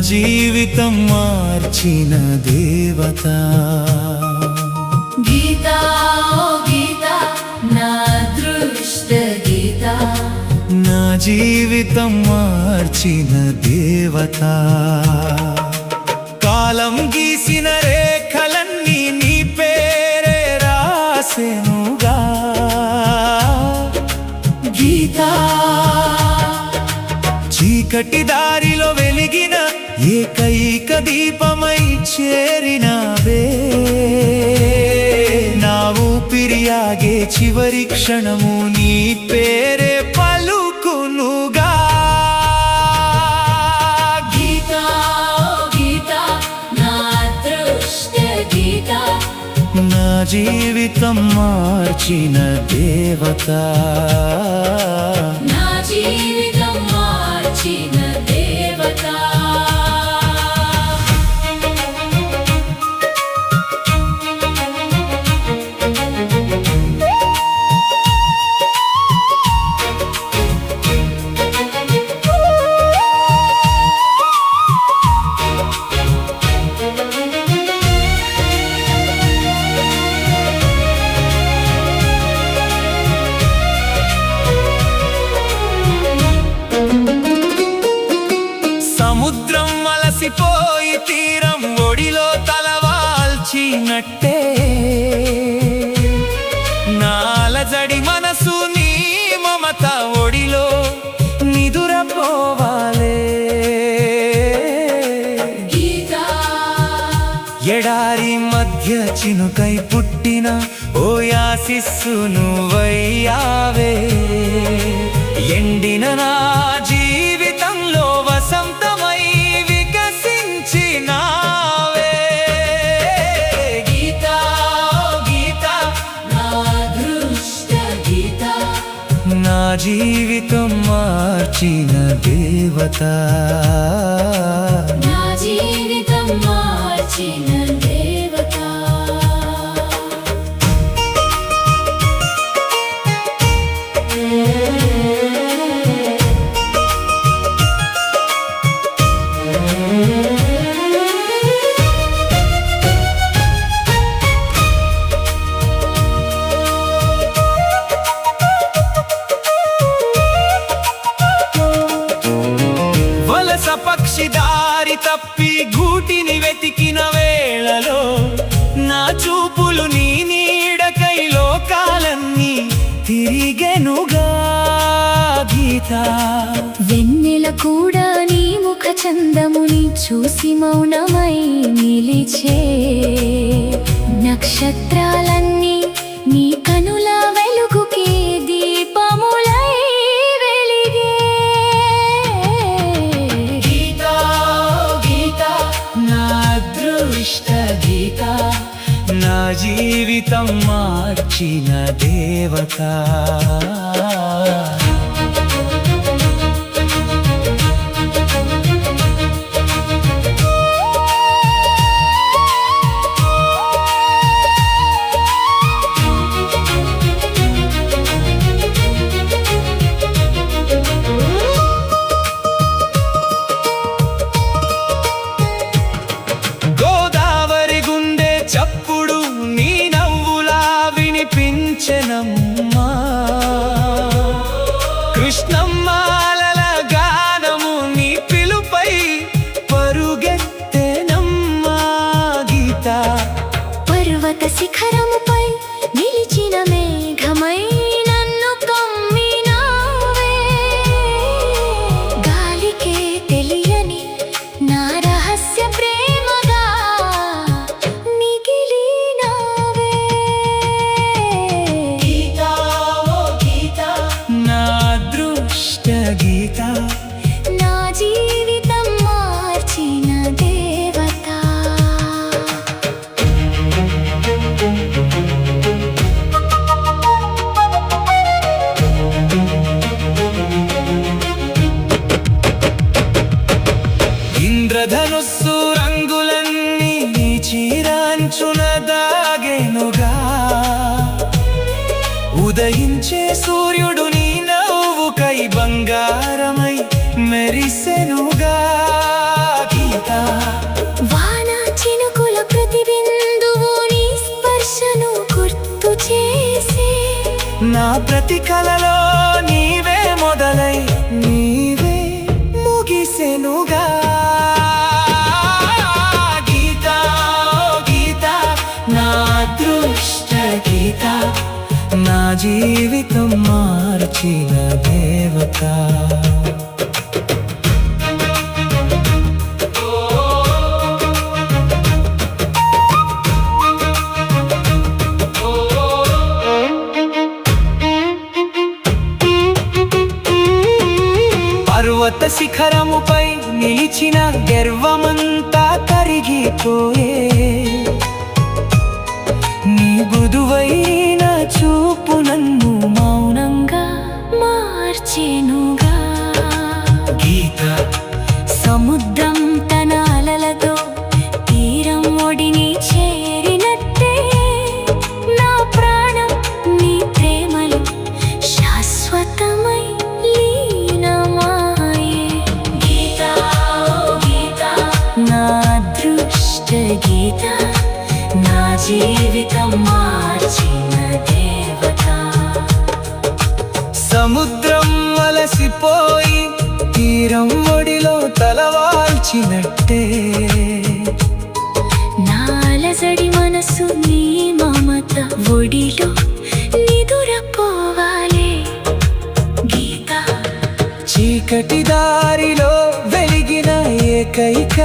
జీవితం మార్చిన దేవత గీతా ఓ గీతా నా అదృష్ట గీతా నా జీవితం మార్చిన దేవత కాలం గీసిన రేఖలన్నీ నీ పేరే రాసెనుగా గీతా చీకటి దారిలో వెలిగిన ఏకైక దీపమై చేరినావే నా ఊపిరియాగే చివరి క్షణము నీ పేరే పలుకునుగా గీతా ఓ గీతా నా అదృష్ట గీతా నా జీవితం మార్చిన దేవత నా జీవితం మార్చిన దేవత సముద్రం అలసిపోయి తీరం ఒడిలో తలవాల్చినట్టే నాలజడి మనసు నీ మమత ఒడిలో నిదురపోవాలే గీతా ఎడారి మధ్య చినుకై పుట్టిన ఓ యాసిస్సు నువ్వయ్యావే ఎండిన నా జీవితంలో వసంతమై వికసించినావే గీతా ఓ గీతా నా అదృష్ట గీతా నా జీవితం మార్చిన దేవత నా జీవితం మార్చిన దేవత వలస పక్షి దారి తప్పి గూటిని వెతికిన వేళలో నా చూపులు నీ నీడకై లోకాలన్నీ తిరిగెనుగా గీత వెన్నెల కూడా నీ ముఖ చందముని చూసి మౌనమై నిలిచే నక్షత్రాలన్నీ నీ కనుల వెలుగుకి దీపములై వెలిగే గీతా గీతా నా అదృష్ట గీత నా జీవితం మార్చిన దేవత గోదావరి గుండె చప్పుడు నీ నవ్వులా వినిపించెనమ్మా కృష్ణమ్మ అలల గానము నీ పిలుపై పరుగెత్తెనమ్మా గీత పర్వత శిఖరముపై నిలిచిన మేఘమై నన్ను కమ్మినావే గాలికే తెలియని నా రహస్య ప్రేమగా మిగిలినావే గీతా ఓ గీతా నా అదృష్ట గీత నా జీవితం మార్చిన దేవత ఇంద్రధనుస్సు రంగులన్నీ నీ చీరాంచున దాగెనుగా ఉదయించే సూర్యుడు నీ నవ్వుకై బంగారమై మెరిసెనుగా గీత నా ప్రతి కలలో నీవే మొదలై నీవే ముగిసెనుగా గీత ఓ గీత నా అదృష్ట గీత నా జీవితం మార్చిన దేవత పర్వత శిఖరముపై నిలిచిన గర్వమంతా కరిగిపోయే నీ మృదువైన చూపు నన్ను మౌనంగా మార్చెనుగా గీత సముద్రం తన అలలతో తీరం ఒడిని చేరినట్టే నా ప్రాణం నీ ప్రేమలో శాశ్వతమై లీనమాయే గీత ఓ గీత నా అదృష్ట గీత నా జీవితం మార్చిన దేవత సముద్రం అలసిపోయి తీరం ఒడిలో తలవాల్చినట్టే నా అలజడి మనసు నీ మమత ఒడిలో నిదురపోవాలే గీత చీకటి దారిలో వెలిగిన ఏకైక